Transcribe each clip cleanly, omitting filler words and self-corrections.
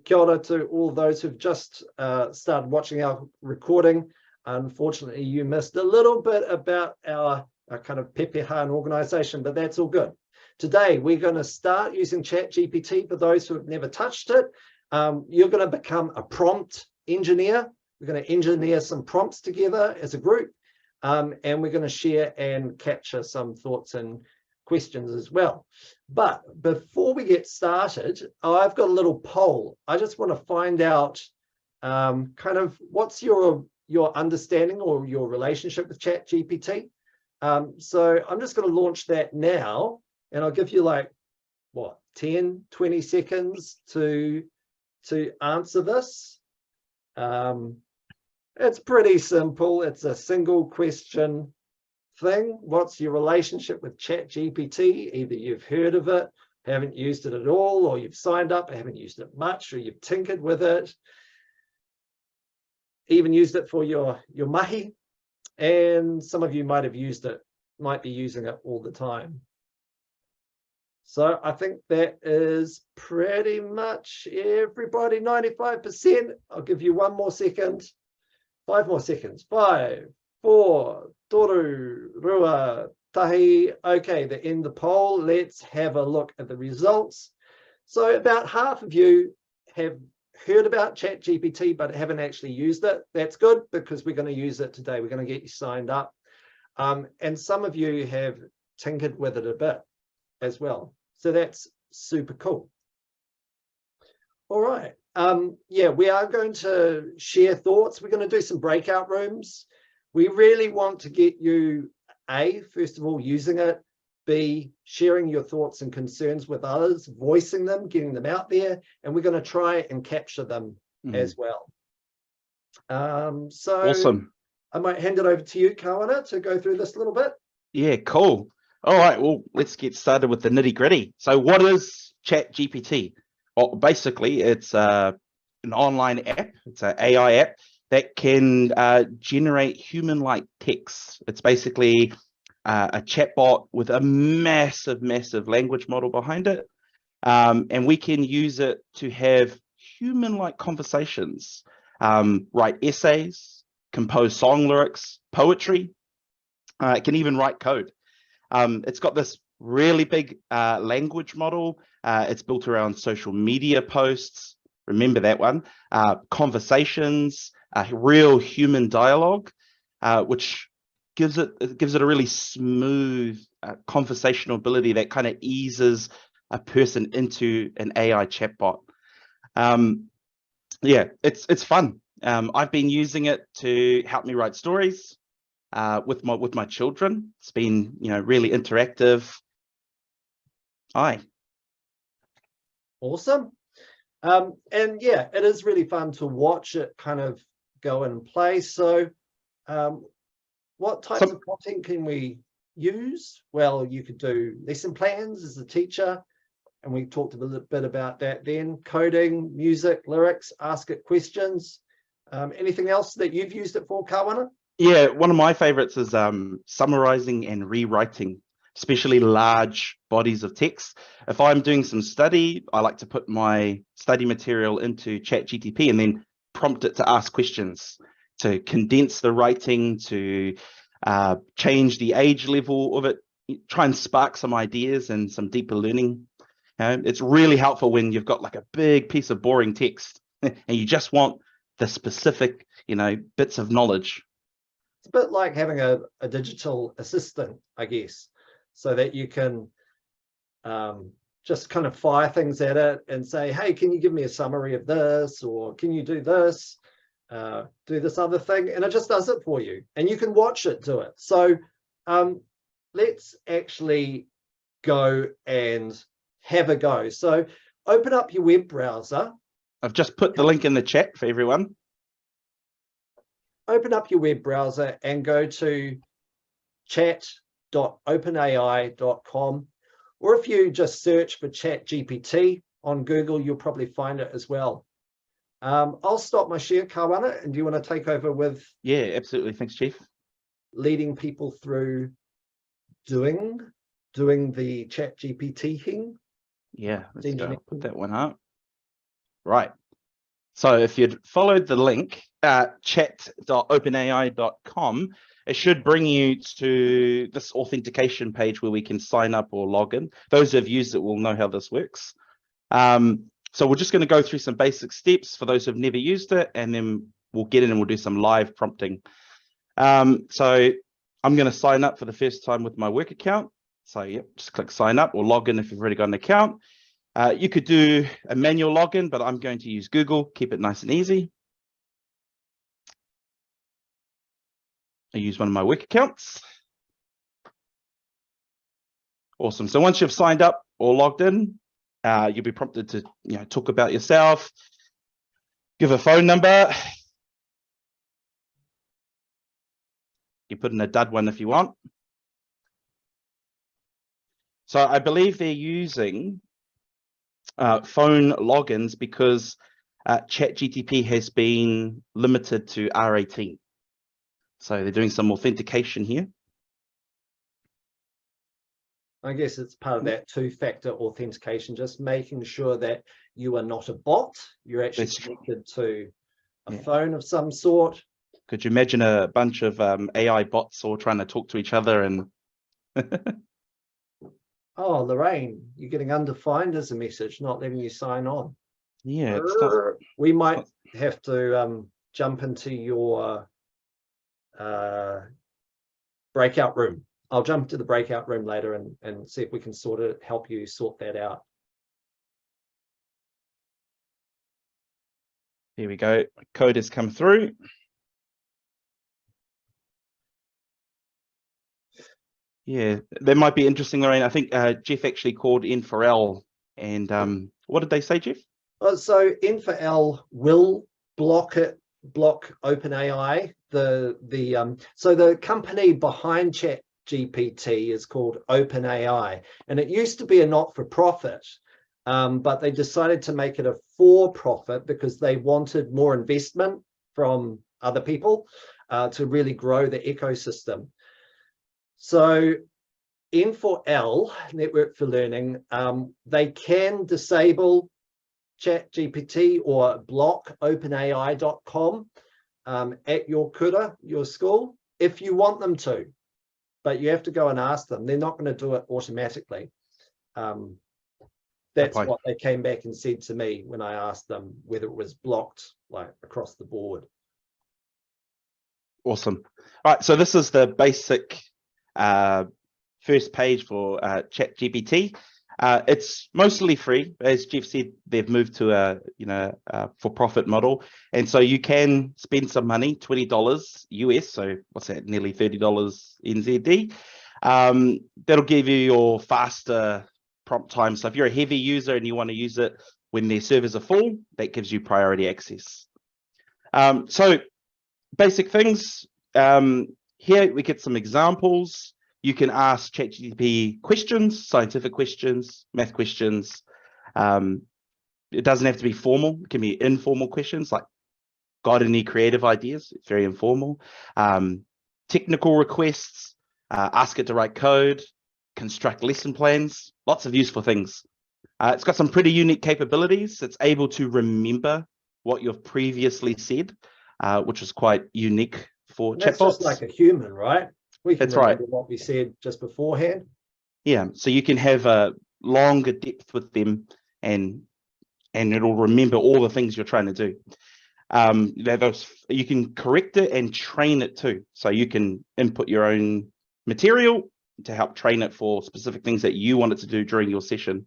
kia ora to all those who've just started watching our recording. Unfortunately, you missed a little bit about our kind of pepeha and organization, but that's all good. Today, we're going to start using ChatGPT for those who have never touched it. You're going to become a prompt engineer. We're going to engineer some prompts together as a group, and we're going to share and capture some thoughts and questions as well. But before we get started, I've got a little poll. I just want to find out kind of what's your understanding or your relationship with ChatGPT. So I'm just going to launch that now, and I'll give you like, what, 10, 20 seconds to answer this. It's pretty simple. It's a single question thing. What's your relationship with ChatGPT? Either you've heard of it, haven't used it at all, or you've signed up, haven't used it much, or you've tinkered with it, even used it for your mahi, and some of you might have used it, might be using it all the time. So I think that is pretty much everybody, 95%. I'll give you one more second, 5 more seconds. 5, 4, toru, rua, tahi. Okay, the end the poll. Let's have a look at the results. So about half of you have heard about ChatGPT but haven't actually used it. That's good, because we're going to use it today. We're going to get you signed up. And some of you have tinkered with it a bit as well. So that's super cool. All right. Yeah, we are going to share thoughts. We're going to do some breakout rooms. We really want to get you, A, first of all, using it, B, sharing your thoughts and concerns with others, voicing them, getting them out there, and we're going to try and capture them as well. So awesome. I might hand it over to you, Kawana, to go through this a little bit. Yeah, cool. All right, well, let's get started with the nitty gritty. So what is ChatGPT? Well, basically, it's an online app. It's an AI app that can generate human-like text. It's basically a chatbot with a massive language model behind it. And we can use it to have human-like conversations, write essays, compose song lyrics, poetry. It can even write code. It's got this really big language model. It's built around social media posts. Remember that one. Conversations, real human dialogue, which gives it a really smooth conversational ability that kind of eases a person into an AI chatbot. Yeah, it's fun. I've been using it to help me write stories. With my children. It's been, really interactive. Awesome. And yeah, it is really fun to watch it kind of go in place. So what types of content can we use? Well, you could do lesson plans as a teacher, and we talked a little bit about that then. Coding, music, lyrics, ask it questions. Anything else that you've used it for, Kawana? Yeah, one of my favorites is summarizing and rewriting, especially large bodies of text. If I'm doing some study, I like to put my study material into ChatGPT and then prompt it to ask questions, to condense the writing, to change the age level of it, try and spark some ideas and some deeper learning. It's really helpful when you've got like a big piece of boring text and you just want the specific, bits of knowledge. It's a bit like having a digital assistant, I guess, so that you can just kind of fire things at it and say, hey, can you give me a summary of this? Or can you do this? Do this other thing? And it just does it for you. And you can watch it do it. So let's actually go and have a go. So open up your web browser. I've just put the link in the chat for everyone. Open up your web browser and go to chat.openai.com, or if you just search for ChatGPT on Google, you'll probably find it as well. I'll stop my share, Kawana, and do you want to take over with? Yeah, absolutely. Thanks, Chief. Leading people through doing the ChatGPT thing. Yeah, let's go. Put that one up. Right. So if you'd followed the link, chat.openai.com, it should bring you to this authentication page where we can sign up or log in. Those who have used it will know how this works. So we're just going to go through some basic steps for those who've never used it, and then we'll get in and we'll do some live prompting. So I'm going to sign up for the first time with my work account. So yep, just click sign up or log in if you've already got an account. You could do a manual login, but I'm going to use Google, keep it nice and easy. I use one of my work accounts. Awesome. So once you've signed up or logged in, you'll be prompted to talk about yourself, give a phone number. You put in a dud one if you want. So I believe they're using phone logins because ChatGPT has been limited to R18. So they're doing some authentication here. I guess it's part of that two-factor authentication, just making sure that you are not a bot. You're actually connected to a phone of some sort. Could you imagine a bunch of AI bots all trying to talk to each other and... Oh, Lorraine, you're getting undefined as a message, not letting you sign on. Yeah, we might have to jump into your breakout room. I'll jump to the breakout room later and see if we can help you sort that out. Here we go. Code has come through. Yeah, that might be interesting, Lorraine. I think Geoff actually called N4L, and what did they say, Geoff? So N4L will block OpenAI. So the company behind ChatGPT is called OpenAI, and it used to be a not-for-profit, but they decided to make it a for-profit because they wanted more investment from other people to really grow the ecosystem. So N4L, Network for Learning, they can disable ChatGPT or block openai.com at your kura, your school, if you want them to. But you have to go and ask them. They're not going to do it automatically. That's what they came back and said to me when I asked them whether it was blocked like across the board. Awesome. All right, so this is the basic first page for ChatGPT. It's mostly free. As Geoff said, they've moved to a for-profit model, and so you can spend some money, $20 US. So what's that? Nearly $30 NZD. That'll give you your faster prompt time. So if you're a heavy user and you want to use it when their servers are full, that gives you priority access. So basic things. Here we get some examples. You can ask ChatGPT questions, scientific questions, math questions. It doesn't have to be formal. It can be informal questions like, got any creative ideas? It's very informal. Technical requests, ask it to write code, construct lesson plans, lots of useful things. It's got some pretty unique capabilities. It's able to remember what you've previously said, which is quite unique for chatbots. That's just like a human, right? We can remember right. what we said just beforehand. Yeah, so you can have a longer depth with them, and it'll remember all the things you're trying to do. You can correct it and train it too. So you can input your own material to help train it for specific things that you want it to do during your session.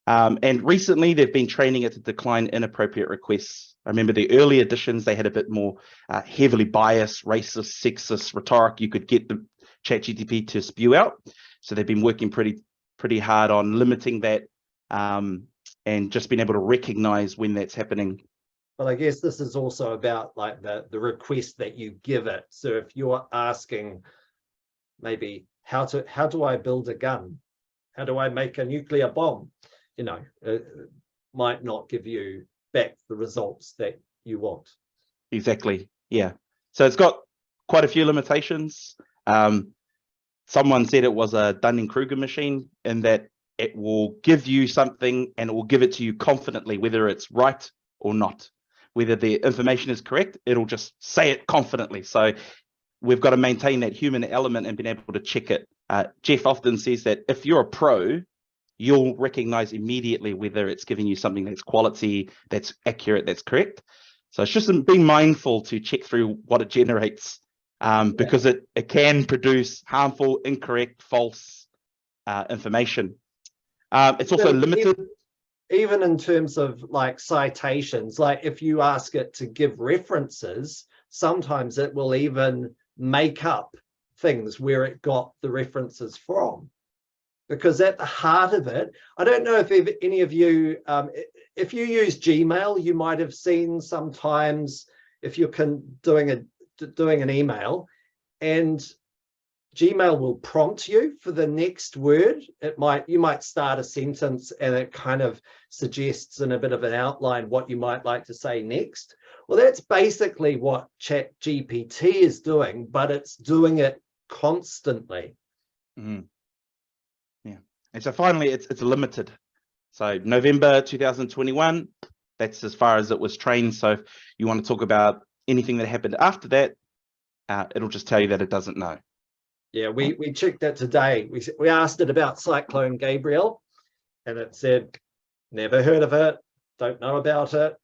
And recently, they've been training it to decline inappropriate requests. I remember the early editions, they had a bit more heavily biased, racist, sexist rhetoric you could get the ChatGPT to spew out. So they've been working pretty hard on limiting that and just being able to recognize when that's happening. But I guess this is also about like the request that you give it. So if you're asking maybe how do I build a gun? How do I make a nuclear bomb? It might not give you back the results that you want. Exactly. Yeah. So it's got quite a few limitations. Someone said it was a Dunning-Kruger machine, in that it will give you something and it will give it to you confidently, whether it's right or not. whether the information is correct, it'll just say it confidently. So we've got to maintain that human element and being able to check it. Geoff often says that if you're a pro, you'll recognize immediately whether it's giving you something that's quality, that's accurate, that's correct. So it's just being mindful to check through what it generates, because it can produce harmful, incorrect, false information. It's also limited. Even in terms of like citations, like if you ask it to give references, sometimes it will even make up things where it got the references from. Because at the heart of it, I don't know if any of you, if you use Gmail, you might have seen sometimes if you're doing an email and Gmail will prompt you for the next word. You might start a sentence and it kind of suggests in a bit of an outline what you might like to say next. Well, that's basically what ChatGPT is doing, but it's doing it constantly. Mm-hmm. Yeah, and so finally, it's limited. So November 2021, that's as far as it was trained. So if you want to talk about anything that happened after that, it'll just tell you that it doesn't know. Yeah, we checked that today. We asked it about Cyclone Gabriel, and it said, never heard of it, don't know about it,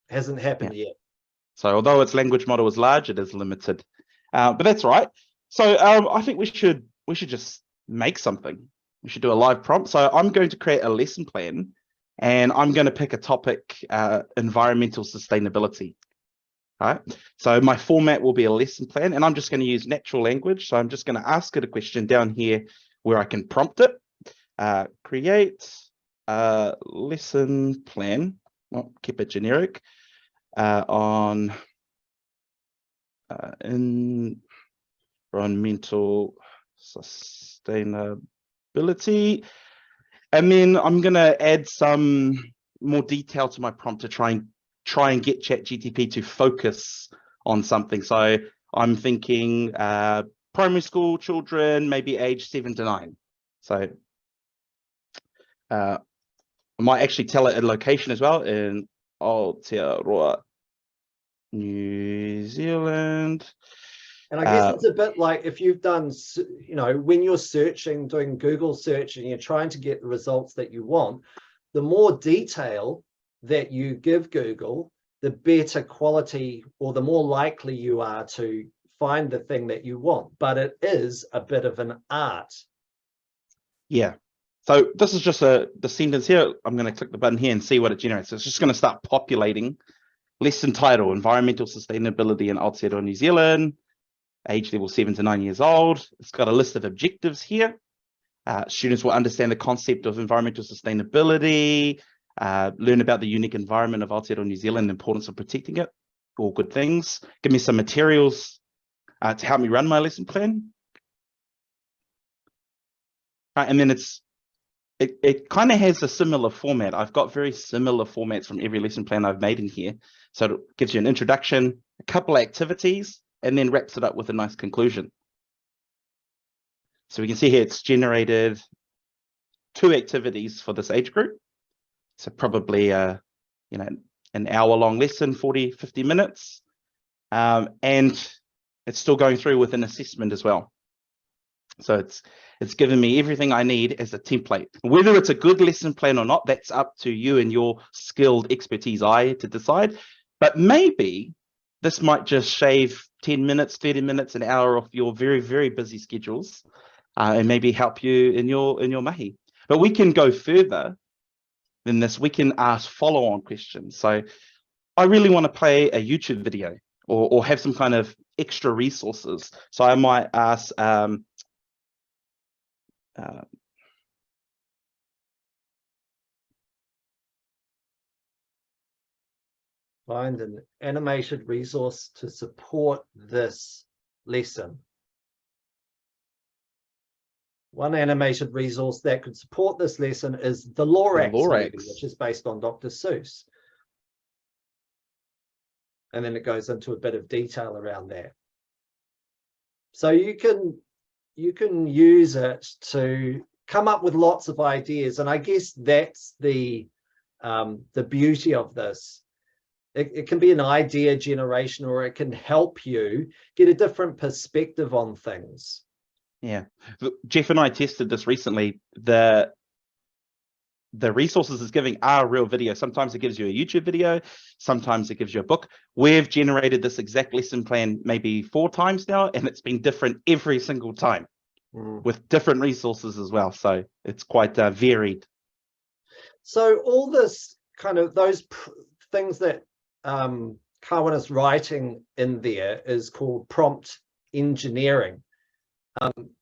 hasn't happened yet. So although its language model is large, it is limited. But that's right. So I think we should just make something. We should do a live prompt. So I'm going to create a lesson plan, and I'm going to pick a topic, environmental sustainability. All right, so my format will be a lesson plan, and I'm just going to use natural language. So I'm just going to ask it a question down here where I can prompt it. Create a lesson plan. Well, keep it generic on environmental sustainability, and then I'm going to add some more detail to my prompt to try and get ChatGPT to focus on something. So I'm thinking primary school children, maybe age 7 to 9. So I might actually tell it a location as well in Aotearoa, New Zealand. And I guess it's a bit like if you've done, when you're searching, doing Google search, and you're trying to get the results that you want, the more detail that you give Google, the better quality or the more likely you are to find the thing that you want. But it is a bit of an art. Yeah. So this is just the sentence here. I'm going to click the button here and see what it generates. So it's just going to start populating. Lesson title, Environmental Sustainability in Aotearoa, New Zealand. Age level 7 to 9 years old. It's got a list of objectives here. Students will understand the concept of environmental sustainability, learn about the unique environment of Aotearoa, New Zealand, the importance of protecting it. All good things. Give me some materials to help me run my lesson plan. And then it kind of has a similar format. I've got very similar formats from every lesson plan I've made in here. So it gives you an introduction, a couple of activities, and then wraps it up with a nice conclusion. So we can see here it's generated 2 activities for this age group. So probably an hour-long lesson, 40, 50 minutes. And it's still going through with an assessment as well. So it's given me everything I need as a template. Whether it's a good lesson plan or not, that's up to you and your skilled expertise eye to decide. But maybe this might just shave 10 minutes, 30 minutes, an hour off your very, very busy schedules, and maybe help you in your mahi. But we can go further than this. We can ask follow-on questions. So I really want to play a YouTube video or have some kind of extra resources. So I might ask find an animated resource to support this lesson. One animated resource that could support this lesson is the Lorax movie, which is based on Dr. Seuss. And then it goes into a bit of detail around that. So you can use it to come up with lots of ideas. And I guess that's the beauty of this. It can be an idea generation, or it can help you get a different perspective on things. Yeah, Jeff and I tested this recently. The resources it's giving are real video. Sometimes it gives you a YouTube video, sometimes it gives you a book. We've generated this exact lesson plan maybe 4 times now, and it's been different every single time with different resources as well. So it's quite varied. So all this kind of those things that Kawana's writing in there is called prompt engineering.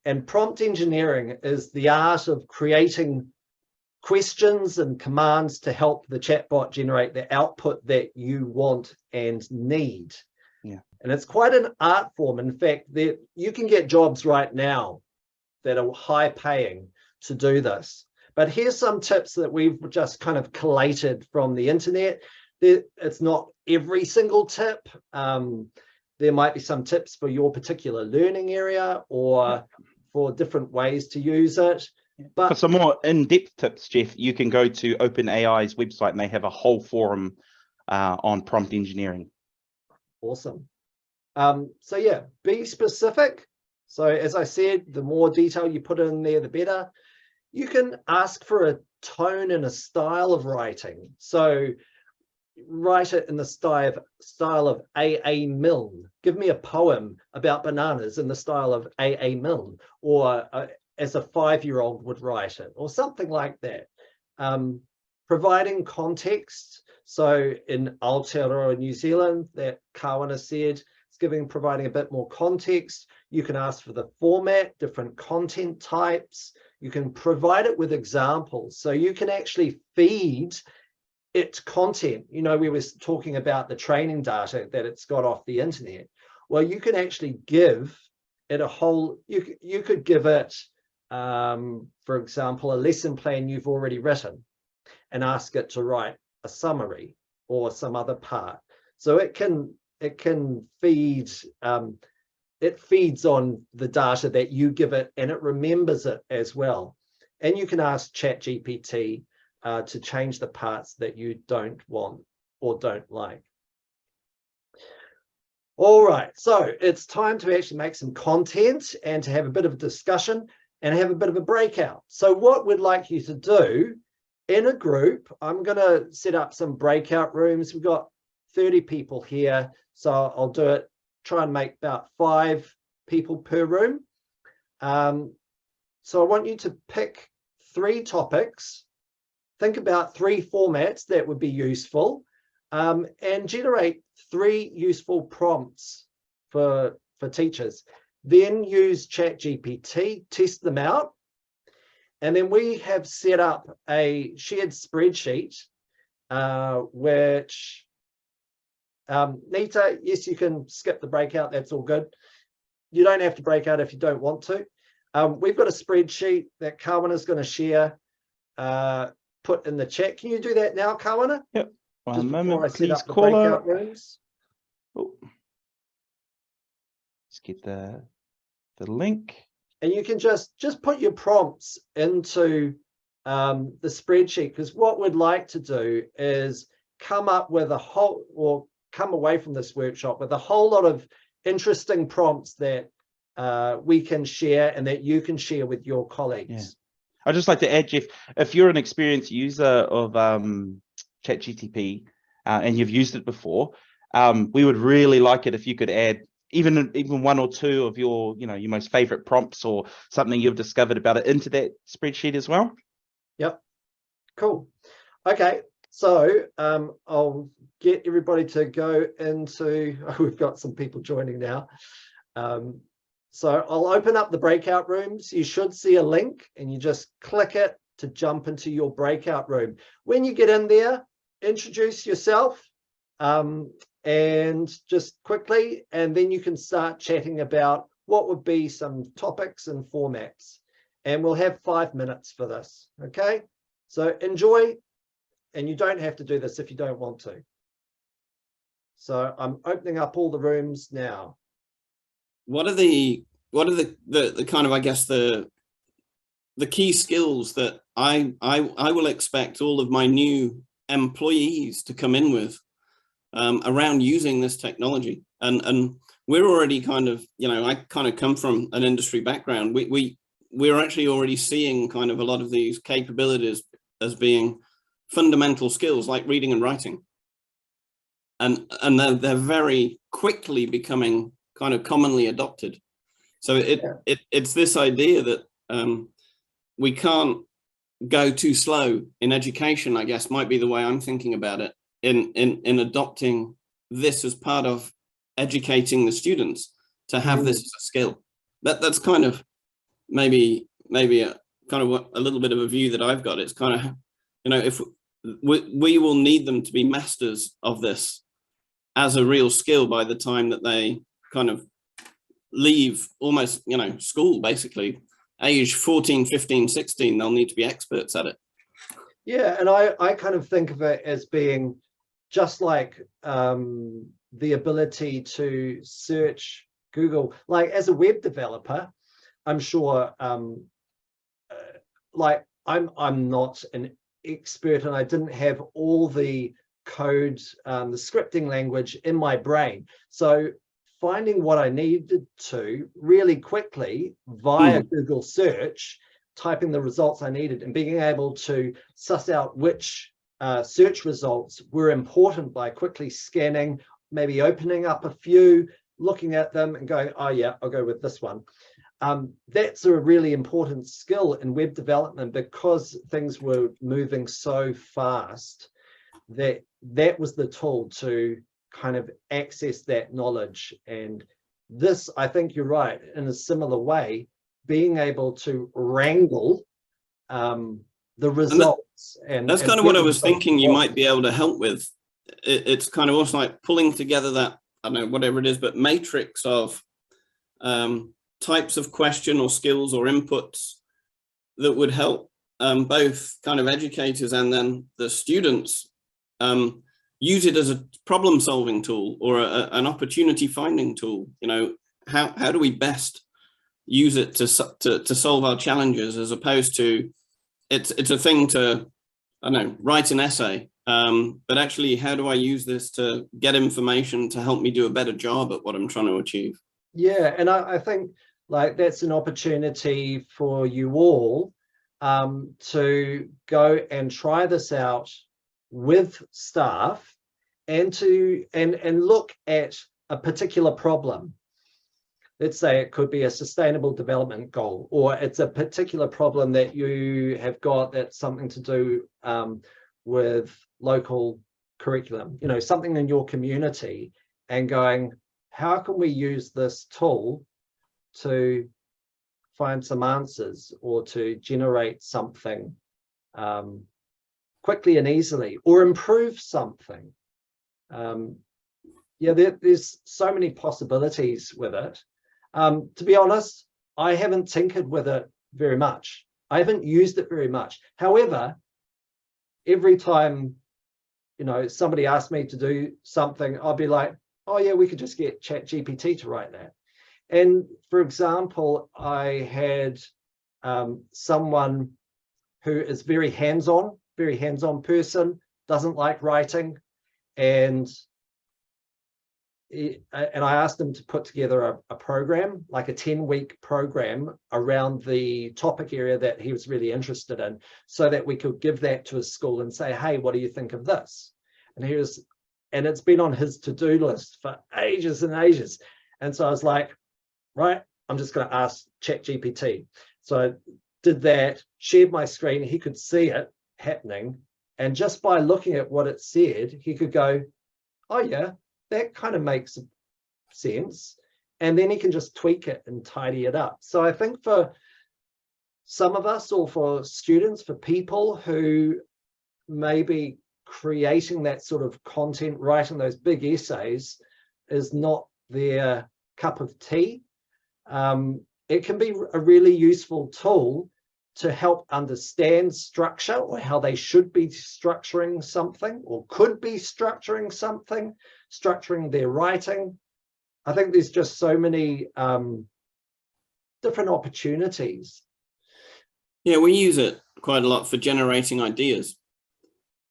And prompt engineering is the art of creating questions and commands to help the chatbot generate the output that you want and need. Yeah. And it's quite an art form. In fact, you can get jobs right now that are high paying to do this. But here's some tips that we've just kind of collated from the internet. It's not every single tip. There might be some tips for your particular learning area or for different ways to use it. But for some more in-depth tips, Jeff, you can go to OpenAI's website, and they have a whole forum on prompt engineering. Awesome. So yeah, be specific. So as I said, the more detail you put in there, the better. You can ask for a tone and a style of writing. So write it in the style of A.A. Milne. Give me a poem about bananas in the style of A.A. Milne, or as a 5-year-old would write it, or something like that. Providing context. So in Aotearoa, New Zealand, that Kawana said, it's providing a bit more context. You can ask for the format, different content types. You can provide it with examples. So you can actually feed it content. You know, we were talking about the training data that it's got off the internet. Well, you can actually give it a whole, you could give it, for example, a lesson plan you've already written and ask it to write a summary or some other part. So it can feed, it feeds on the data that you give it, and it remembers it as well. And you can ask ChatGPT to change the parts that you don't want or don't like. All right, so it's time to actually make some content and to have a bit of a discussion and have a bit of a breakout. So what we'd like you to do in a group, I'm going to set up some breakout rooms. We've got 30 people here, so I'll do it, try and make about 5 people per room. So I want you to pick 3 topics, think about 3 formats that would be useful, and generate 3 useful prompts for teachers. Then use ChatGPT, test them out. And then we have set up a shared spreadsheet, which, Nita, yes, you can skip the breakout. That's all good. You don't have to break out if you don't want to. We've got a spreadsheet that Kawana is going to share, put in the chat. Can you do that now, Kawana? Yep. Just One before moment, I set please, up the breakout rooms. Oh. Let's get the link. And you can just put your prompts into the spreadsheet, because what we'd like to do is come up with a whole, or come away from this workshop with a whole lot of interesting prompts that we can share and that you can share with your colleagues. Yeah. I'd just like to add, Jeff, if you're an experienced user of ChatGPT and you've used it before, we would really like it if you could add even 1 or 2 of your, your most favorite prompts or something you've discovered about it into that spreadsheet as well. Yep. Cool. Okay. So I'll get everybody to go into, we've got some people joining now. So I'll open up the breakout rooms. You should see a link and you just click it to jump into your breakout room. When you get in there, introduce yourself and just quickly, and then you can start chatting about what would be some topics and formats. And we'll have 5 minutes for this, okay? So enjoy, and you don't have to do this if you don't want to. So I'm opening up all the rooms now. What are the kind of, I guess, the key skills that I will expect all of my new employees to come in with around using this technology. And we're already kind of, you know, I kind of come from an industry background. We're actually already seeing kind of a lot of these capabilities as being fundamental skills like reading and writing. And they're very quickly becoming kind of commonly adopted. So it's this idea that we can't go too slow in education, I guess, might be the way I'm thinking about it, in adopting this as part of educating the students to have this as a skill. That's kind of maybe a kind of a little bit of a view that I've got. It's kind of, you know, if we will need them to be masters of this as a real skill by the time that they kind of leave almost, you know, school, basically age 14, 15, 16, they'll need to be experts at it. Yeah, and I kind of think of it as being just like the ability to search Google. Like as a web developer, I'm sure, like I'm not an expert, and I didn't have all the code, the scripting language in my brain. So finding what I needed to really quickly via Google search, typing the results I needed, and being able to suss out which search results were important by quickly scanning, maybe opening up a few, looking at them and going, oh yeah, I'll go with this one. That's a really important skill in web development, because things were moving so fast that was the tool to kind of access that knowledge. And this, I think you're right, in a similar way, being able to wrangle the results. And that's kind of what I was thinking you might be able to help with. It's kind of also like pulling together that, I don't know, whatever it is, but matrix of types of question or skills or inputs that would help both kind of educators and then the students use it as a problem solving tool or an opportunity finding tool. You know, how do we best use it to solve our challenges, as opposed to it's a thing to, I don't know, write an essay, but actually how do I use this to get information to help me do a better job at what I'm trying to achieve? Yeah, and I think like that's an opportunity for you all to go and try this out with staff, and to look at a particular problem. Let's say it could be a sustainable development goal, or it's a particular problem that you have got that's something to do with local curriculum, you know, something in your community, and going, how can we use this tool to find some answers or to generate something quickly and easily, or improve something. Yeah, there's so many possibilities with it. To be honest, I haven't tinkered with it very much. I haven't used it very much. However, every time, you know, somebody asks me to do something, I'll be like, oh yeah, we could just get ChatGPT to write that. And for example, I had someone who is very hands-on person, doesn't like writing, and I asked him to put together a program, like a 10-week program around the topic area that he was really interested in, so that we could give that to his school and say, hey, what do you think of this? And it's been on his to-do list for ages and ages. And so I was like, right, I'm just going to ask ChatGPT. So I did that, shared my screen, he could see it happening, and just by looking at what it said, he could go, oh yeah, that kind of makes sense, and then he can just tweak it and tidy it up. So I think for some of us, or for students, for people who may be creating that sort of content, writing those big essays, is not their cup of tea, it can be a really useful tool to help understand structure, or how they should be structuring something, or could be structuring something, structuring their writing. I think there's just so many different opportunities. Yeah, we use it quite a lot for generating ideas.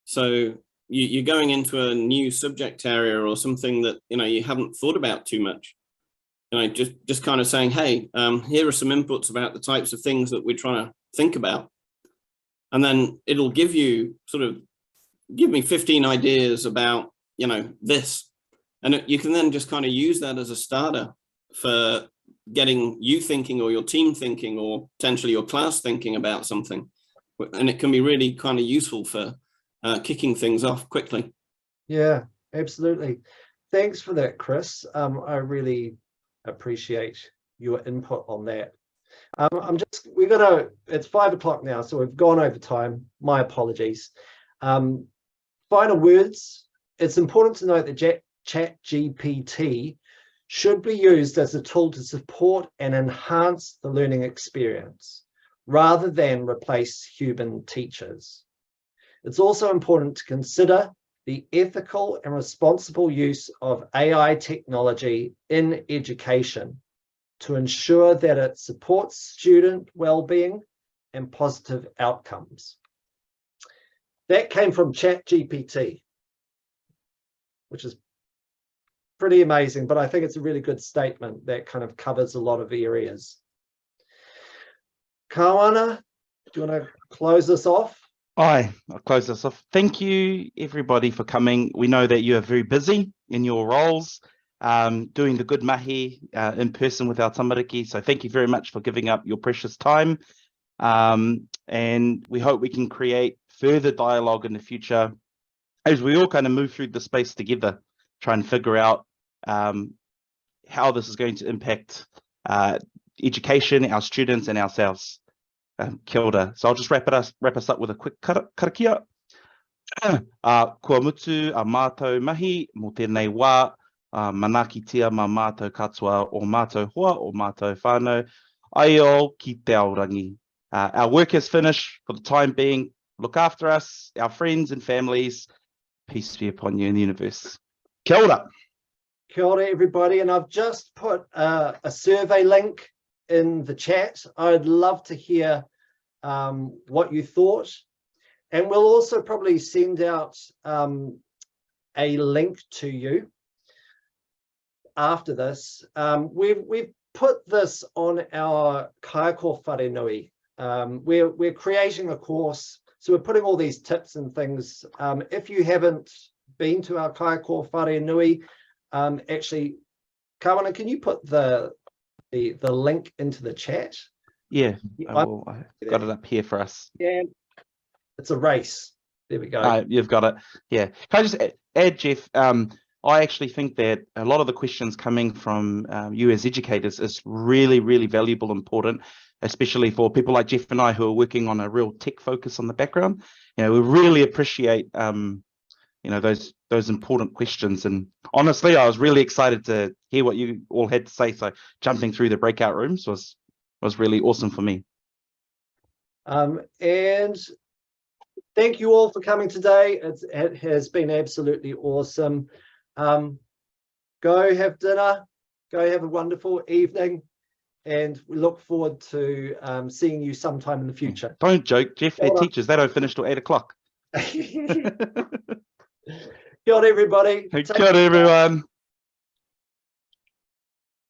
So you're going into a new subject area or something that, you know, you haven't thought about too much. You know, just kind of saying, hey, here are some inputs about the types of things that we're trying to think about. And then it'll give you give me 15 ideas about, you know, this. And you can then just kind of use that as a starter for getting you thinking, or your team thinking, or potentially your class thinking about something. And it can be really kind of useful for kicking things off quickly. Yeah, absolutely. Thanks for that, Chris. I really appreciate your input on that. It's 5 o'clock now, so we've gone over time. My apologies. Final words. It's important to note that ChatGPT should be used as a tool to support and enhance the learning experience, rather than replace human teachers. It's also important to consider the ethical and responsible use of AI technology in education to ensure that it supports student well-being and positive outcomes. That came from ChatGPT, which is pretty amazing, but I think it's a really good statement that kind of covers a lot of areas. Kawana, do you want to close this off? I'll close this off. Thank you, everybody, for coming. We know that you are very busy in your roles, doing the good mahi in person with our tamariki. So thank you very much for giving up your precious time. And we hope we can create further dialogue in the future as we all kind of move through the space together, try and figure out how this is going to impact education, our students, and ourselves. Kia ora. So I'll just wrap us up with a quick karakia. Kua mutu a mātou mahi mo tēnei wā, manakitia ma mātou katoa o mātou hoa o mātou whānau, aio ki te aorangi. Our work is finished for the time being. Look after us, our friends and families. Peace be upon you in the universe. Kia ora. Kia ora, everybody. And I've just put a survey link in the chat. I'd love to hear what you thought. And we'll also probably send out a link to you after this. We've put this on our Kaiako wharenui. We're creating a course, so we're putting all these tips and things. If you haven't been to our Kaiako wharenui, actually, Kawana, can you put the link into the chat? Yeah, I've got it up here for us. Yeah, it's a race. There we go. You've got it. Yeah. Can I just add, Geoff? I actually think that a lot of the questions coming from you as educators is really, really valuable, important, especially for people like Geoff and I who are working on a real tech focus on the background. You know, we really appreciate you know, those important questions. And honestly, I was really excited to hear what you all had to say. So jumping through the breakout rooms was really awesome for me. And thank you all for coming today. It has been absolutely awesome. Go have dinner, go have a wonderful evening, and we look forward to seeing you sometime in the future. Don't joke, Geoff, they're teachers, they don't finish till 8 o'clock. Kia ora, everybody. Kia ora, everyone.